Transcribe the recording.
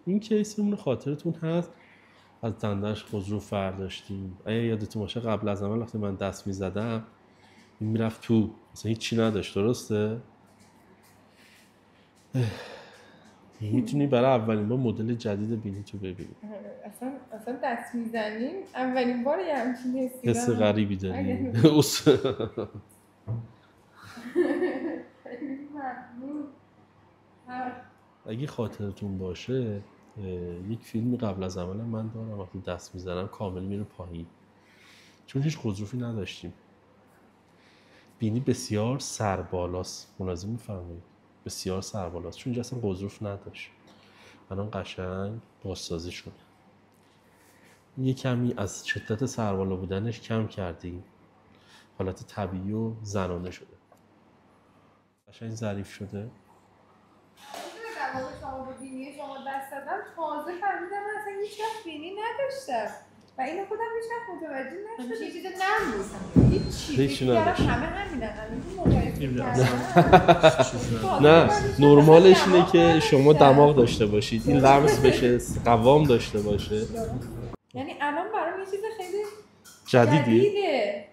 این کیسمون خاطرتون هست از دنده‌اش خضروف برداشتیم. اگه یادتون باشه قبل از عمل وقتی من دست میزدم این میرفت تو، مثلا هیچی نداشت. درسته؟ میتونی برای اولین بار مدل جدید بینی تو ببینی. اصلا دست میزنیم اولین بار یه همچین حس غریبی داری. اگه خاطرتون باشه یک فیلمی قبل از عمل من دارم وقتی دست میزنم کامل میره پایین چون هیچ خضروفی نداشتیم. بینی بسیار سربالاست، مناظر میفرمایید بسیار سربالاست چون اینجا اصلا خضروف نداشت. الان قشنگ بازسازی شده. یه کمی از شدت سربالا بودنش کم کردیم، حالت طبیعی و زنانه شده، قشنگ ظریف شده. در واقع شما به بینی شما دست دادم تازه فهمیدم من اصلا هیچ وقت بینی نداشتم و اینو خودم هیچ وقت متوجه نشدم. یه چیز نرم بود، هیچ چیزی نداشت. همه همینن. نه نرمالش اینه که شما دماغ داشته باشید، این لمس بشه، قوام داشته باشه. یعنی الان برام یه چیز خیلی جدیده.